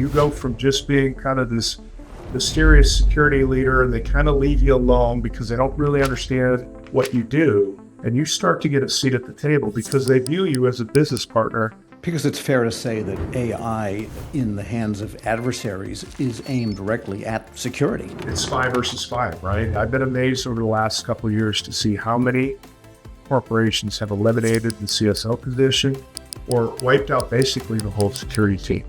you go from just being kind of this mysterious security leader, and they kind of leave you alone because they don't really understand what you do. And you start to get a seat at the table because they view you as a business partner. Because it's fair to say that AI in the hands of adversaries is aimed directly at security. It's 5 versus 5, right? I've been amazed over the last couple of years to see how many corporations have eliminated the CSO position or wiped out basically the whole security team.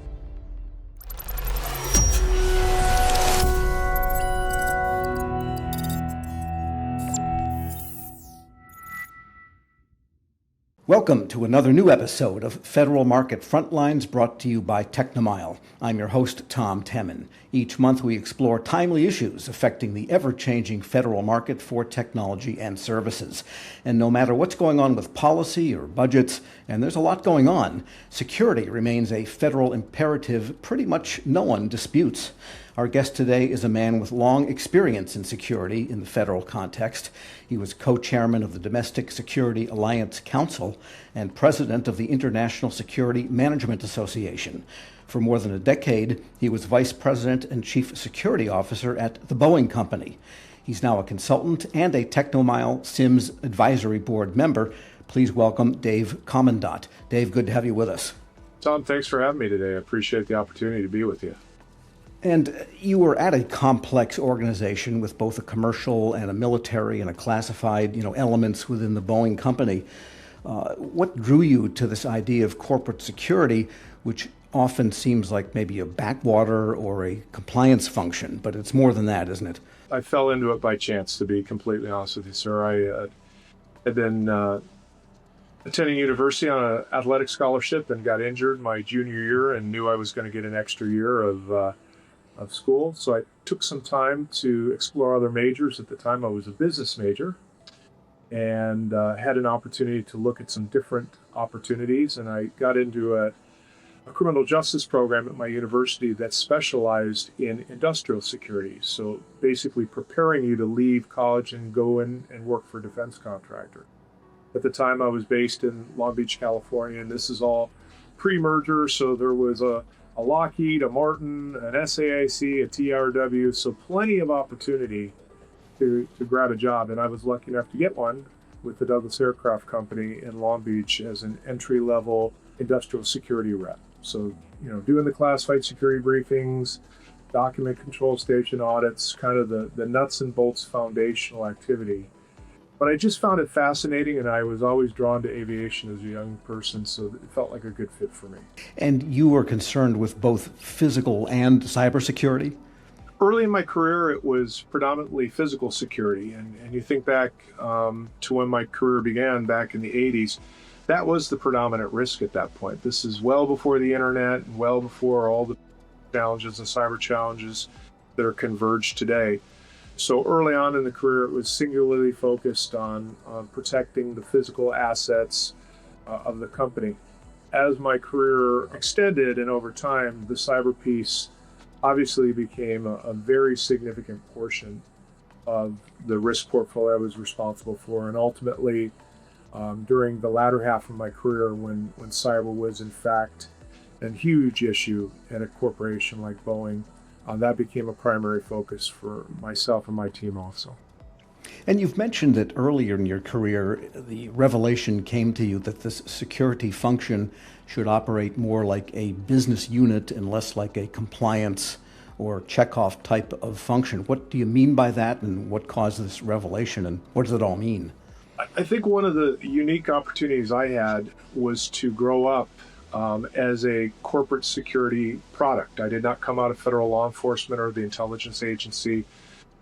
Welcome to another new episode of Federal Market Frontlines, brought to you by TechnoMile. I'm your host, Tom Temin. Each month we explore timely issues affecting the ever-changing federal market for technology and services. And no matter what's going on with policy or budgets, and there's a lot going on, security remains a federal imperative pretty much no one disputes. Our guest today is a man with long experience in security in the federal context. He was co-chairman of the Domestic Security Alliance Council and president of the International Security Management Association. For more than a decade, he was vice president and chief security officer at the Boeing Company. He's now a consultant and a TechnoMile SIMS advisory board member. Please welcome Dave Komendat. Dave, good to have you with us. Tom, thanks for having me today. I appreciate the opportunity to be with you. And you were at a complex organization with both a commercial and a military and a classified, elements within the Boeing company. What drew you to this idea of corporate security, which often seems like maybe a backwater or a compliance function, but it's more than that, isn't it? I fell into it by chance, to be completely honest with you, sir. I had been attending university on an athletic scholarship and got injured my junior year and knew I was going to get an extra year of school. So I took some time to explore other majors. At the time, I was a business major and had an opportunity to look at some different opportunities. And I got into a criminal justice program at my university that specialized in industrial security. So basically preparing you to leave college and go in and work for a defense contractor. At the time, I was based in Long Beach, California, and this is all pre-merger. So there was a Lockheed, a Martin, an SAIC, a TRW, so plenty of opportunity to grab a job. And I was lucky enough to get one with the Douglas Aircraft Company in Long Beach as an entry-level industrial security rep. So, doing the classified security briefings, document control station audits, kind of the nuts and bolts foundational activity. But I just found it fascinating, and I was always drawn to aviation as a young person, so it felt like a good fit for me. And you were concerned with both physical and cybersecurity? Early in my career, it was predominantly physical security. And you think back to when my career began back in the 80s, that was the predominant risk at that point. This is well before the internet and well before all the challenges and cyber challenges that are converged today. So early on in the career, it was singularly focused on protecting the physical assets of the company. As my career extended and over time, the cyber piece obviously became a very significant portion of the risk portfolio I was responsible for. And ultimately, during the latter half of my career, when cyber was in fact a huge issue at a corporation like Boeing, that became a primary focus for myself and my team also. And you've mentioned that earlier in your career, the revelation came to you that this security function should operate more like a business unit and less like a compliance or checkoff type of function. What do you mean by that, and what caused this revelation, and what does it all mean? I think one of the unique opportunities I had was to grow up as a corporate security product. I did not come out of federal law enforcement or the intelligence agency.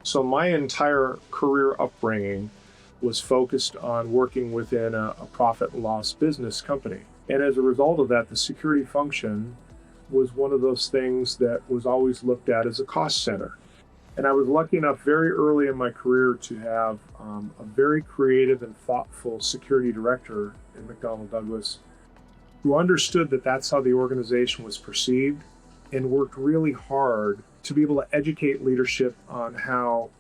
So my entire career upbringing was focused on working within a profit and loss business company. And as a result of that, the security function was one of those things that was always looked at as a cost center. And I was lucky enough very early in my career to have a very creative and thoughtful security director in McDonnell Douglas who understood that that's how the organization was perceived and worked really hard to be able to educate leadership on how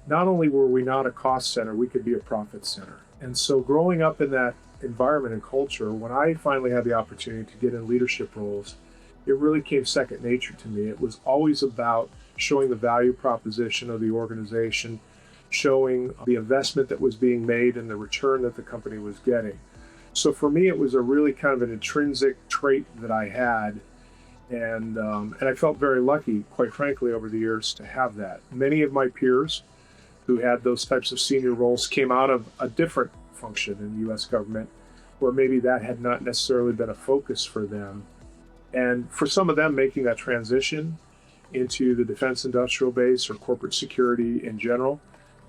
not only were we not a cost center, we could be a profit center. And so growing up in that environment and culture, when I finally had the opportunity to get in leadership roles, it really came second nature to me. It was always about showing the value proposition of the organization, showing the investment that was being made and the return that the company was getting. So for me, it was a really kind of an intrinsic trait that I had. And I felt very lucky, quite frankly, over the years to have that. Many of my peers who had those types of senior roles came out of a different function in the U.S. government, where maybe that had not necessarily been a focus for them. And for some of them, making that transition into the defense industrial base or corporate security in general,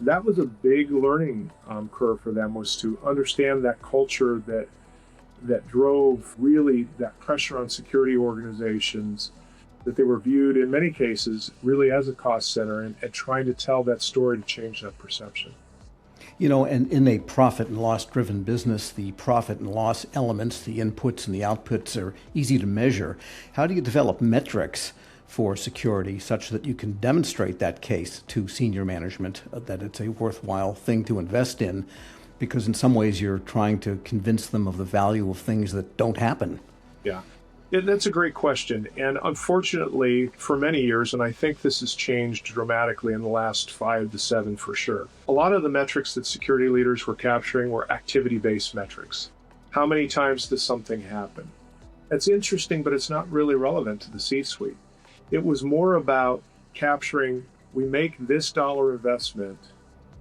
that was a big learning curve for them, was to understand that culture that drove really that pressure on security organizations, that they were viewed in many cases really as a cost center, and trying to tell that story to change that perception. You know, and in a profit and loss driven business, the profit and loss elements, the inputs and the outputs are easy to measure. How do you develop metrics for security such that you can demonstrate that case to senior management that it's a worthwhile thing to invest in? Because in some ways you're trying to convince them of the value of things that don't happen. Yeah. That's a great question. And unfortunately, for many years, and I think this has changed dramatically in the last 5 to 7 for sure, a lot of the metrics that security leaders were capturing were activity-based metrics. How many times does something happen? That's interesting, but it's not really relevant to the C-suite. It was more about capturing, we make this dollar investment,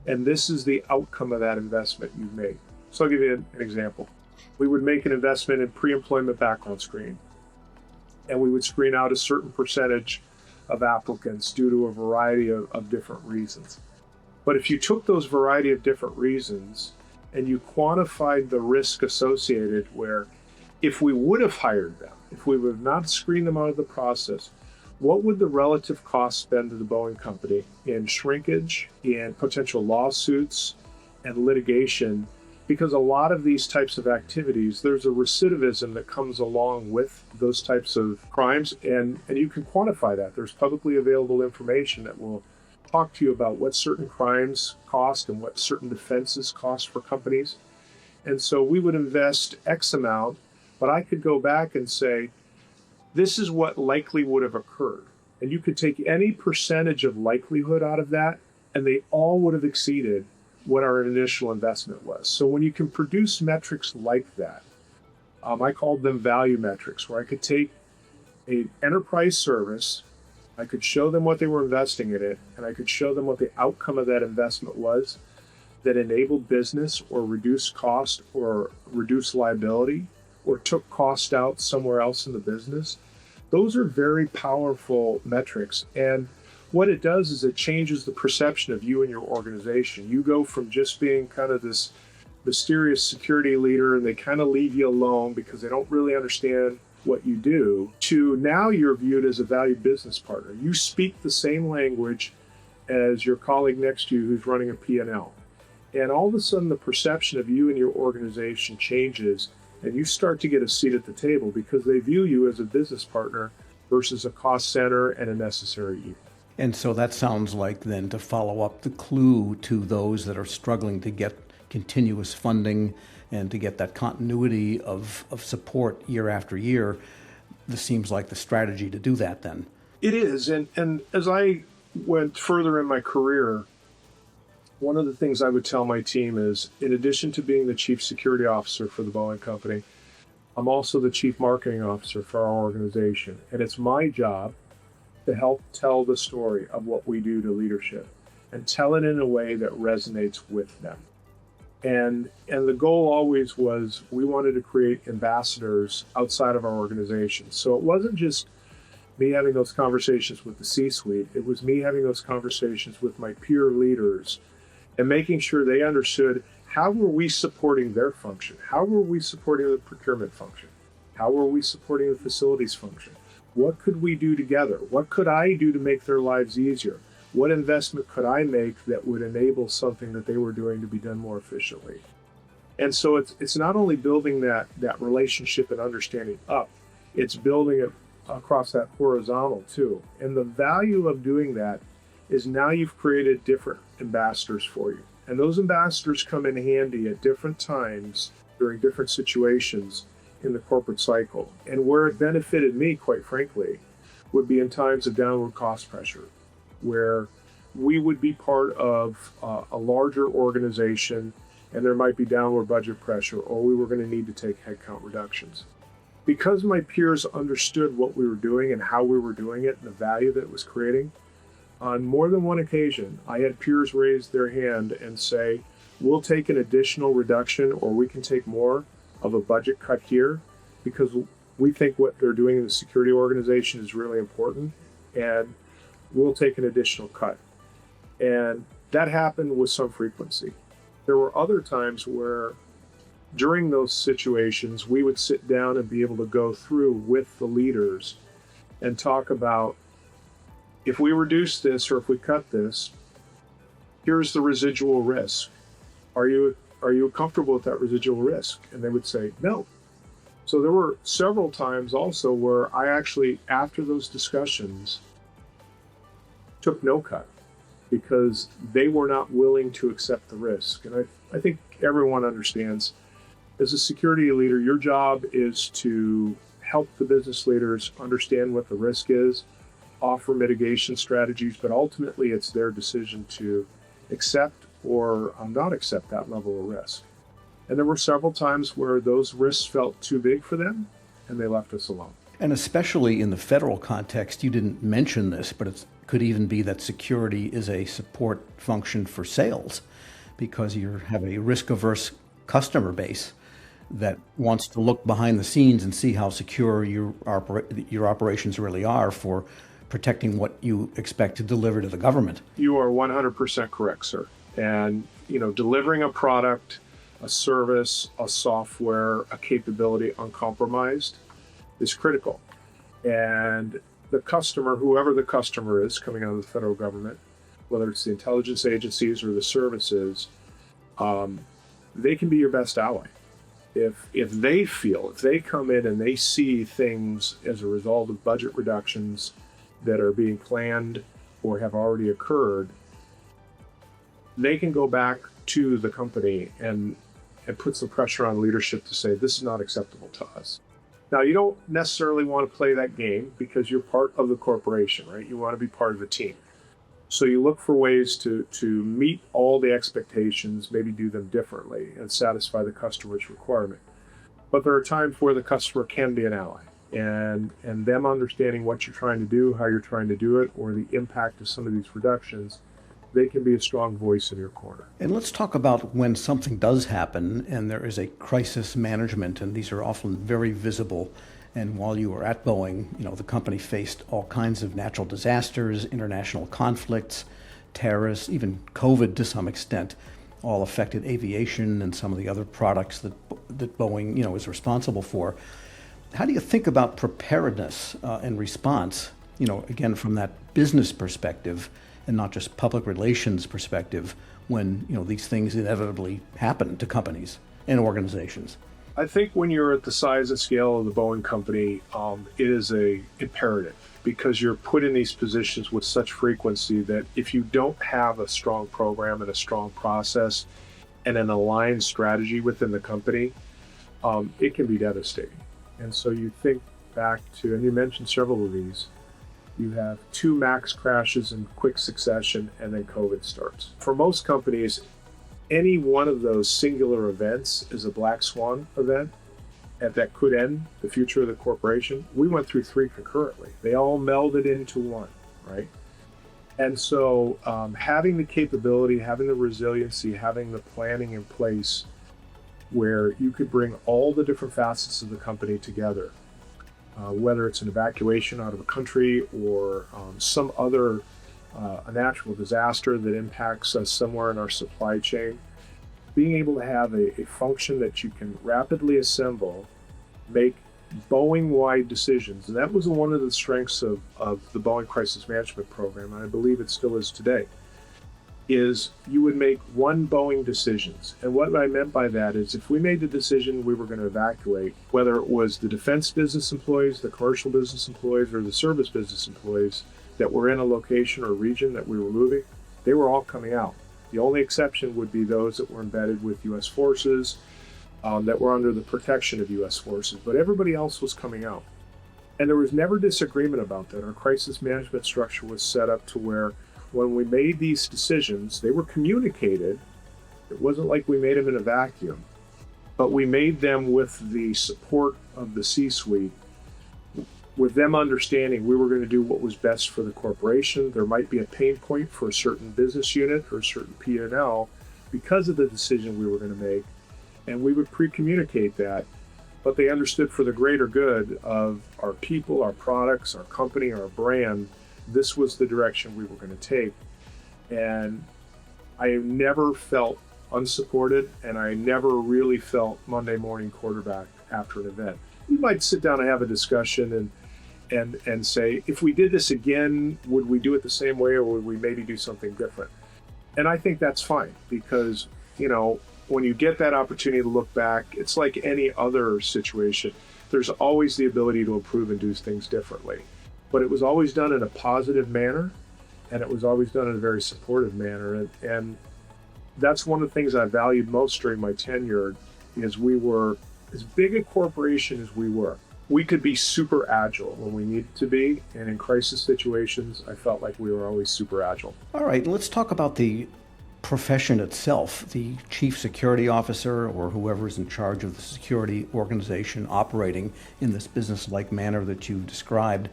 and this is the outcome of that investment you've made. So I'll give you an example. We would make an investment in pre-employment background screening, and we would screen out a certain percentage of applicants due to a variety of different reasons. But if you took those variety of different reasons and you quantified the risk associated, where if we would have hired them, if we would have not screened them out of the process, what would the relative cost been to the Boeing company in shrinkage, in potential lawsuits and litigation? Because a lot of these types of activities, there's a recidivism that comes along with those types of crimes, and you can quantify that. There's publicly available information that will talk to you about what certain crimes cost and what certain defenses cost for companies. And so we would invest X amount, but I could go back and say, this is what likely would have occurred. And you could take any percentage of likelihood out of that, and they all would have exceeded what our initial investment was. So when you can produce metrics like that, I called them value metrics, where I could take an enterprise service, I could show them what they were investing in it, and I could show them what the outcome of that investment was that enabled business or reduced cost or reduced liability or took cost out somewhere else in the business. Those are very powerful metrics. And what it does is it changes the perception of you and your organization. You go from just being kind of this mysterious security leader, and they kind of leave you alone because they don't really understand what you do, to now you're viewed as a valued business partner. You speak the same language as your colleague next to you who's running a P&L. And all of a sudden the perception of you and your organization changes, and you start to get a seat at the table because they view you as a business partner versus a cost center and a necessary evil. And so that sounds like then, to follow up, the clue to those that are struggling to get continuous funding and to get that continuity of support year after year, this seems like the strategy to do that then. It is. And as I went further in my career, one of the things I would tell my team is, in addition to being the chief security officer for the Boeing company, I'm also the chief marketing officer for our organization. And it's my job to help tell the story of what we do to leadership and tell it in a way that resonates with them. And the goal always was, we wanted to create ambassadors outside of our organization. So it wasn't just me having those conversations with the C-suite. It was me having those conversations with my peer leaders and making sure they understood, how were we supporting their function? How were we supporting the procurement function? How were we supporting the facilities function? What could we do together? What could I do to make their lives easier? What investment could I make that would enable something that they were doing to be done more efficiently? And so it's not only building that relationship and understanding up, it's building it across that horizontal too. And the value of doing that is, now you've created different ambassadors for you. And those ambassadors come in handy at different times during different situations in the corporate cycle. And where it benefited me, quite frankly, would be in times of downward cost pressure, where we would be part of a larger organization and there might be downward budget pressure, or we were going to need to take headcount reductions. Because my peers understood what we were doing and how we were doing it and the value that it was creating, on more than one occasion, I had peers raise their hand and say, we'll take an additional reduction, or we can take more of a budget cut here because we think what they're doing in the security organization is really important, and we'll take an additional cut. And that happened with some frequency. There were other times where during those situations, we would sit down and be able to go through with the leaders and talk about, if we reduce this or if we cut this, here's the residual risk. Are you comfortable with that residual risk? And they would say, no. So there were several times also where I actually, after those discussions, took no cut because they were not willing to accept the risk. And I think everyone understands, as a security leader, your job is to help the business leaders understand what the risk is, offer mitigation strategies, but ultimately it's their decision to accept or not accept that level of risk. And there were several times where those risks felt too big for them and they left us alone. And especially in the federal context, you didn't mention this, but it could even be that security is a support function for sales because you have a risk-averse customer base that wants to look behind the scenes and see how secure your operations really are for protecting what you expect to deliver to the government. You are 100% correct, sir. And, delivering a product, a service, a software, a capability uncompromised is critical. And the customer, whoever the customer is coming out of the federal government, whether it's the intelligence agencies or the services, they can be your best ally. If they come in and they see things as a result of budget reductions that are being planned or have already occurred, they can go back to the company and put some pressure on leadership to say, this is not acceptable to us. Now, you don't necessarily want to play that game because you're part of the corporation, right? You want to be part of a team. So you look for ways to meet all the expectations, maybe do them differently and satisfy the customer's requirement. But there are times where the customer can be an ally, and them understanding what you're trying to do, how you're trying to do it, or the impact of some of these reductions, they can be a strong voice in your corner. And let's talk about when something does happen and there is a crisis management, and these are often very visible. And while you were at Boeing, the company faced all kinds of natural disasters, international conflicts, terrorists, even COVID to some extent, all affected aviation and some of the other products that Boeing, is responsible for. How do you think about preparedness and response, again, from that business perspective and not just public relations perspective when, these things inevitably happen to companies and organizations? I think when you're at the size and scale of the Boeing company, it is a imperative because you're put in these positions with such frequency that if you don't have a strong program and a strong process and an aligned strategy within the company, it can be devastating. And so you think back to, and you mentioned several of these, you have 2 MAX crashes in quick succession and then COVID starts. For most companies, any one of those singular events is a black swan event and that could end the future of the corporation. We went through 3 concurrently. They all melded into one, right? And so having the capability, having the resiliency, having the planning in place where you could bring all the different facets of the company together, whether it's an evacuation out of a country or some other a natural disaster that impacts us somewhere in our supply chain, being able to have a function that you can rapidly assemble, make Boeing-wide decisions, and that was one of the strengths of the Boeing Crisis Management Program, and I believe it still is today, is you would make one Boeing decisions. And what I meant by that is if we made the decision we were going to evacuate, whether it was the defense business employees, the commercial business employees, or the service business employees that were in a location or region that we were moving, they were all coming out. The only exception would be those that were embedded with U.S. forces that were under the protection of U.S. forces, but everybody else was coming out. And there was never disagreement about that. Our crisis management structure was set up to where when we made these decisions, they were communicated. It wasn't like we made them in a vacuum, but we made them with the support of the C-suite, with them understanding we were going to do what was best for the corporation. There might be a pain point for a certain business unit or a certain P&L because of the decision we were going to make, and we would pre-communicate that, but they understood for the greater good of our people, our products, our company, our brand, this was the direction we were going to take. And I never felt unsupported, and I never really felt Monday morning quarterback after an event. We might sit down and have a discussion and say, if we did this again, would we do it the same way, or would we maybe do something different? And I think that's fine, because, when you get that opportunity to look back, it's like any other situation. There's always the ability to improve and do things differently. But it was always done in a positive manner, and it was always done in a very supportive manner. And that's one of the things I valued most during my tenure, is we were, as big a corporation as we were, we could be super agile when we needed to be. And in crisis situations, I felt like we were always super agile. All right, let's talk about the profession itself. The chief security officer, or whoever is in charge of the security organization operating in this business-like manner that you described,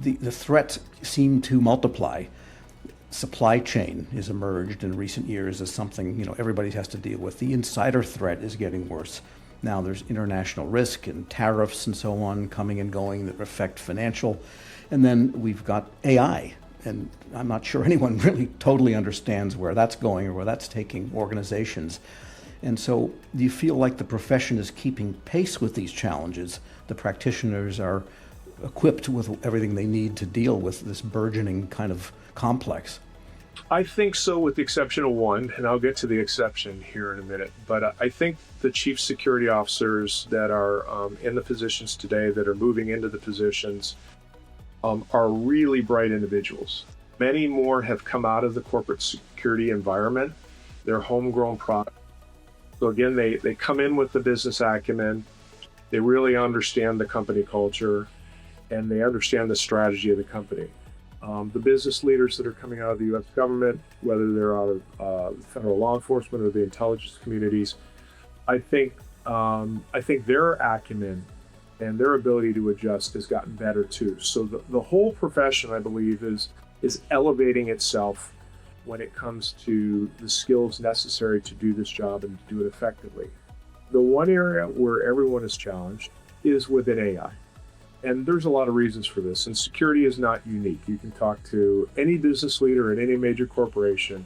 the threats seem to multiply. Supply chain has emerged in recent years as something everybody has to deal with. The insider threat is getting worse. Now there's international risk and tariffs and so on coming and going that affect financial. And then we've got AI. And I'm not sure anyone really totally understands where that's going or where that's taking organizations. And so do you feel like the profession is keeping pace with these challenges? The practitioners are equipped with everything they need to deal with this burgeoning kind of complex? I think so, with the exception of one, and I'll get to the exception here in a minute. But I think the chief security officers that are in the positions today, that are moving into the positions, are really bright individuals. Many more have come out of the corporate security environment. They're homegrown products. So again, they come in with the business acumen. They really understand the company culture, and they understand the strategy of the company. The business leaders that are coming out of the U.S. government, whether they're out of federal law enforcement or the intelligence communities, I think their acumen and their ability to adjust has gotten better too. So the whole profession, I believe, is elevating itself when it comes to the skills necessary to do this job and to do it effectively. The one area where everyone is challenged is within AI. And there's a lot of reasons for this, and security is not unique. You can talk to any business leader at any major corporation,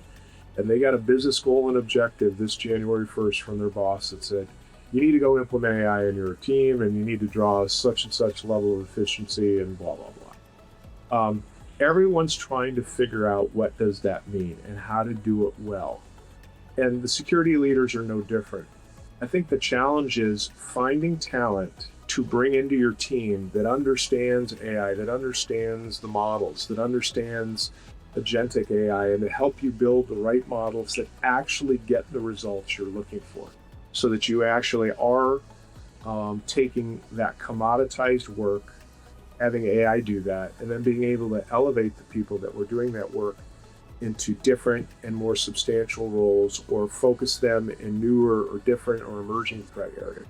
and they got a business goal and objective this January 1st from their boss that said, you need to go implement AI in your team, and you need to draw such and such level of efficiency, and blah, blah, blah. Everyone's trying to figure out what does that mean and how to do it well. And the security leaders are no different. I think the challenge is finding talent to bring into your team that understands AI, that understands the models, that understands agentic AI, and to help you build the right models that actually get the results you're looking for, so that you actually are taking that commoditized work, having AI do that, and then being able to elevate the people that were doing that work into different and more substantial roles, or focus them in newer or different or emerging threat areas.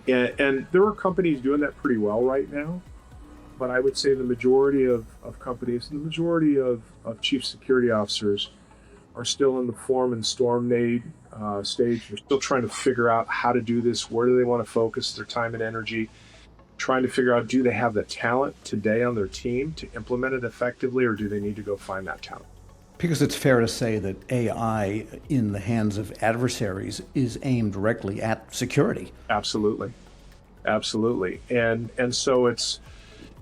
And there are companies doing that pretty well right now, but I would say the majority of companies, the majority of chief security officers are still in the form and storm stage. They're still trying to figure out how to do this. Where do they want to focus their time and energy? Trying to figure out, do they have the talent today on their team to implement it effectively, or do they need to go find that talent? Because it's fair to say that AI in the hands of adversaries is aimed directly at security. Absolutely. And so it's,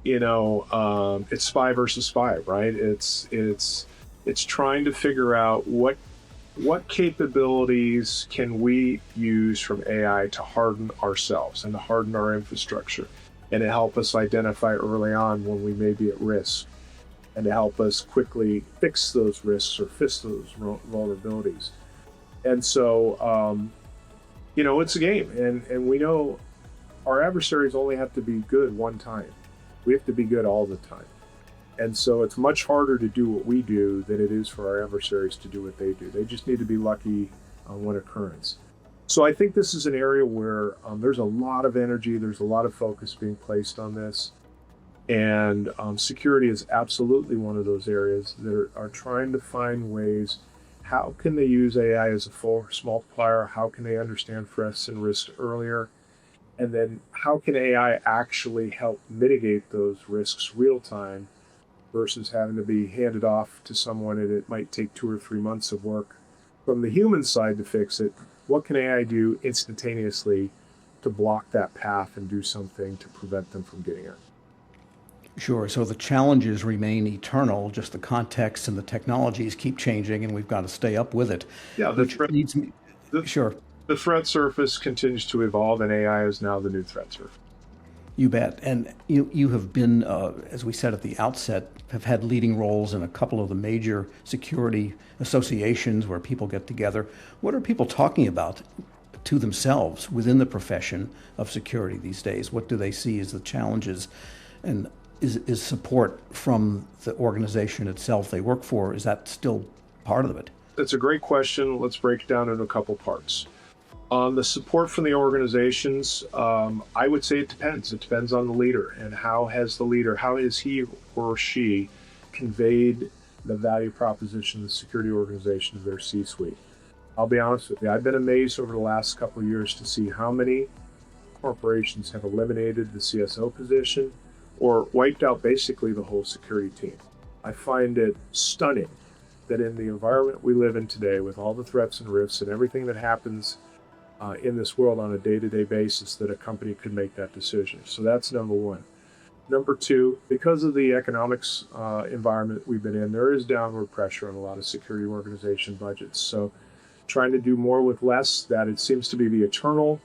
it's spy versus spy, right? It's trying to figure out what capabilities can we use from AI to harden ourselves and to harden our infrastructure, and to help us identify early on when we may be at risk, and to help us quickly fix those risks or fix those vulnerabilities. And so It's a game, and we know our adversaries only have to be good one time. We have to be good all the time. And so it's much harder to do what we do than it is for our adversaries to do what they do. They just need to be lucky on one occurrence. So I think this is an area where there's a lot of energy, there's a lot of focus being placed on this. And security is absolutely one of those areas that are trying to find ways. How can they use AI as a force multiplier? How can they understand threats and risks earlier? And then how can AI actually help mitigate those risks real time versus having to be handed off to someone and it might take 2 or 3 months of work from the human side to fix it? What can AI do instantaneously to block that path and do something to prevent them from getting it? Sure. So the challenges remain eternal, just the context and the technologies keep changing, and we've got to stay up with it. Yeah, Which leads me, the, sure, the threat surface continues to evolve, and AI is now the new threat surface. you bet. And you have been, as we said at the outset, have had leading roles in a couple of the major security associations where people get together. What are people talking about to themselves within the profession of security these days? What do they see as the challenges? And is support from the organization itself they work for, is that still part of it? That's a great question. Let's break it down into a couple parts. On the support from the organizations, I would say it depends. It depends on the leader and how has he or she conveyed the value proposition of the security organization to their C-suite. I'll be honest with you, I've been amazed over the last couple of years to see how many corporations have eliminated the CSO position or wiped out basically the whole security team. I find it stunning that in the environment we live in today, with all the threats and risks and everything that happens in this world on a day-to-day basis, that a company could make that decision. So that's number one. Number two, because of the economics environment we've been in, there is downward pressure on a lot of security organization budgets. So trying to do more with less, that it seems to be the eternal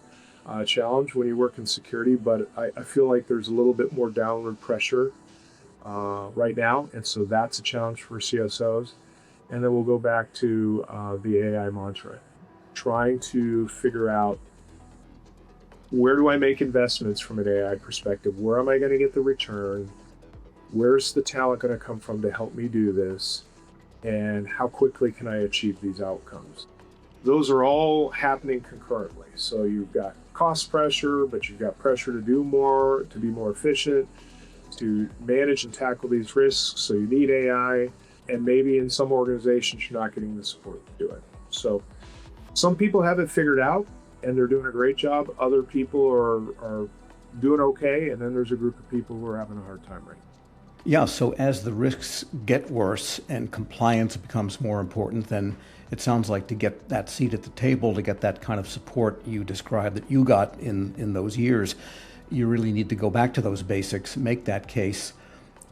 challenge when you work in security, but I feel like there's a little bit more downward pressure right now, and so that's a challenge for CSOs. And then we'll go back to the AI mantra, trying to figure out, where do I make investments from an AI perspective? Where am I going to get the return? Where's the talent going to come from to help me do this? And how quickly can I achieve these outcomes? Those are all happening concurrently. So you've got cost pressure, but you've got pressure to do more, to be more efficient, to manage and tackle these risks. So you need AI, and maybe in some organizations you're not getting the support to do it. So some people have it figured out and they're doing a great job. Other people are doing okay, and then there's a group of people who are having a hard time right now. Yeah, so as the risks get worse and compliance becomes more important, then it sounds like to get that seat at the table, to get that kind of support you described that you got in those years, you really need to go back to those basics, make that case,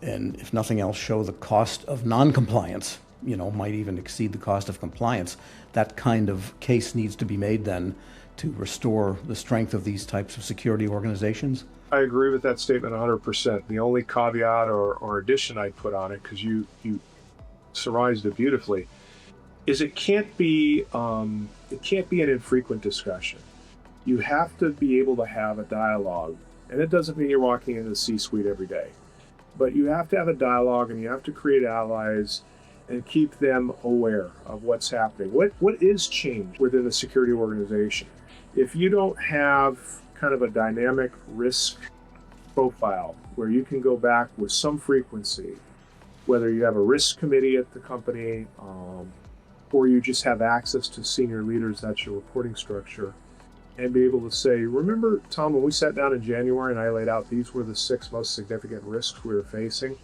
and if nothing else, show the cost of non-compliance, might even exceed the cost of compliance. That kind of case needs to be made then to restore the strength of these types of security organizations. I agree with that statement 100%. The only caveat or addition I'd put on it, because you surmised it beautifully, is it can't be an infrequent discussion. You have to be able to have a dialogue, and it doesn't mean you're walking into the C-suite every day, but you have to have a dialogue, and you have to create allies and keep them aware of what's happening. What is changed within the security organization? If you don't have kind of a dynamic risk profile where you can go back with some frequency, whether you have a risk committee at the company or you just have access to senior leaders, that's your reporting structure, and be able to say, remember, Tom, when we sat down in January and I laid out these were the 6 most significant risks we were facing,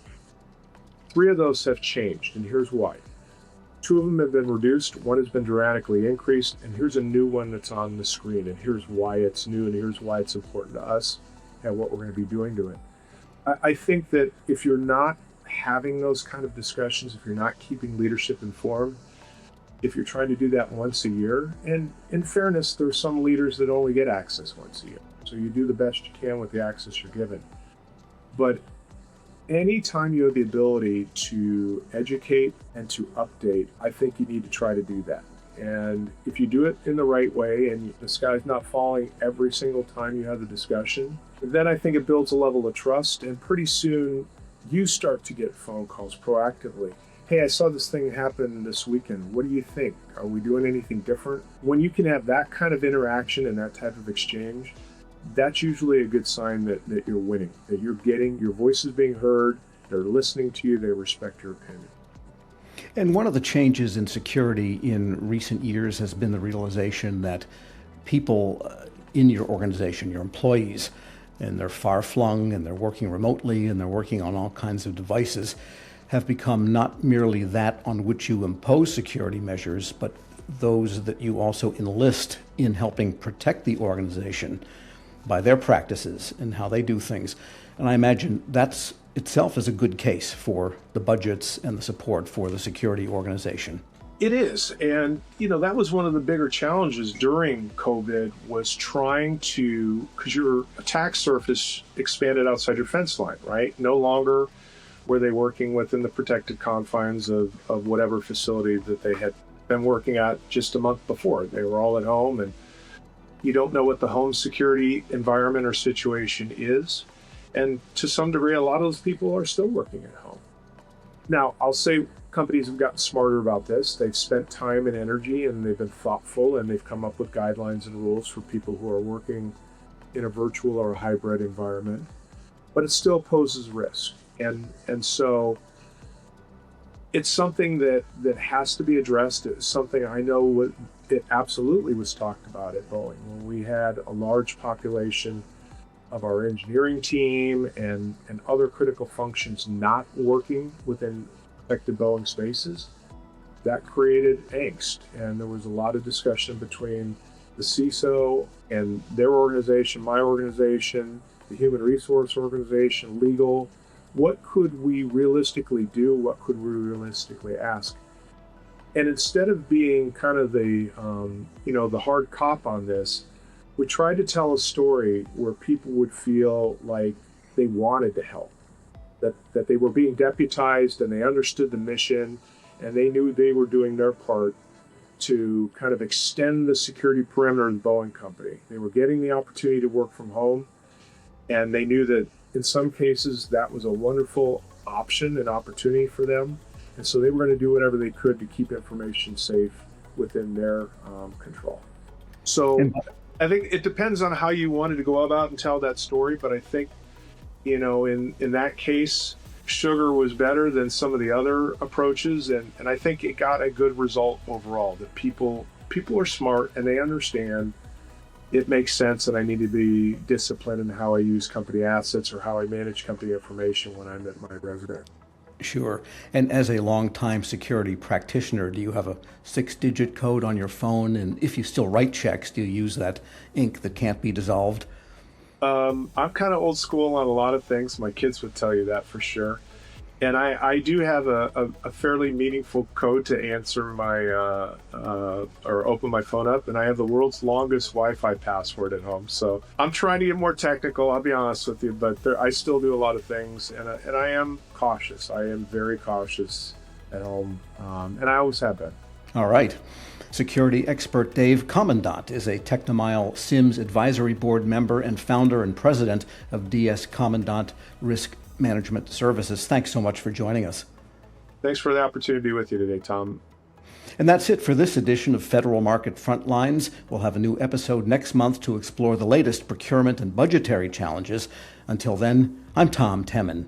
3 of those have changed, and here's why. 2 of them have been reduced, 1 has been dramatically increased, and here's a new one that's on the screen, and here's why it's new, and here's why it's important to us and what we're going to be doing to it. I think that if you're not having those kind of discussions, if you're not keeping leadership informed, if you're trying to do that once a year, and in fairness, there's some leaders that only get access once a year, so you do the best you can with the access you're given. But anytime you have the ability to educate and to update, I think you need to try to do that. And if you do it in the right way and the sky's not falling every single time you have the discussion, then I think it builds a level of trust. And pretty soon you start to get phone calls proactively. Hey, I saw this thing happen this weekend. What do you think? Are we doing anything different? When you can have that kind of interaction and that type of exchange, that's usually a good sign that you're winning, that you're getting, your voice is being heard, they're listening to you, they respect your opinion. And one of the changes in security in recent years has been the realization that people in your organization, your employees, and they're far-flung and they're working remotely and they're working on all kinds of devices, have become not merely that on which you impose security measures, but those that you also enlist in helping protect the organization by their practices and how they do things. And I imagine that's itself is a good case for the budgets and the support for the security organization. It is. And, that was one of the bigger challenges during COVID was trying to, because your attack surface expanded outside your fence line, right? No longer were they working within the protected confines of whatever facility that they had been working at just a month before. They were all at home, and you don't know what the home security environment or situation is. And to some degree, a lot of those people are still working at home. Now, I'll say companies have gotten smarter about this. They've spent time and energy, and they've been thoughtful, and they've come up with guidelines and rules for people who are working in a virtual or a hybrid environment. But it still poses risk. And so it's something that has to be addressed. It's something I know it absolutely was talked about at Boeing when we had a large population of our engineering team and other critical functions not working within protected Boeing spaces. That created angst, and there was a lot of discussion between the CSO and their organization, my organization, the human resource organization, legal. What could we realistically do? What could we realistically ask? And instead of being kind of the hard cop on this, we tried to tell a story where people would feel like they wanted to help, that they were being deputized and they understood the mission and they knew they were doing their part to kind of extend the security perimeter of the Boeing company. They were getting the opportunity to work from home, and they knew that in some cases that was a wonderful option and opportunity for them. And so they were going to do whatever they could to keep information safe within their control. So I think it depends on how you wanted to go about and tell that story. But I think, in that case, sugar was better than some of the other approaches. And I think it got a good result overall, that people are smart and they understand it makes sense that I need to be disciplined in how I use company assets or how I manage company information when I'm at my residence. Sure. And as a longtime security practitioner, do you have a 6-digit code on your phone? And if you still write checks, do you use that ink that can't be dissolved? I'm kind of old school on a lot of things. My kids would tell you that for sure. And I do have a fairly meaningful code to answer my or open my phone up, and I have the world's longest Wi-Fi password at home. So I'm trying to get more technical, I'll be honest with you, but I still do a lot of things, and I am cautious. I am very cautious at home, and I always have been. All right. Security expert Dave Komendat is a TechnoMile SIMS advisory board member and founder and president of DS Komendat Risk Management Services. Thanks so much for joining us. Thanks for the opportunity to be with you today, Tom. And that's it for this edition of Federal Market Frontlines. We'll have a new episode next month to explore the latest procurement and budgetary challenges. Until then, I'm Tom Temin.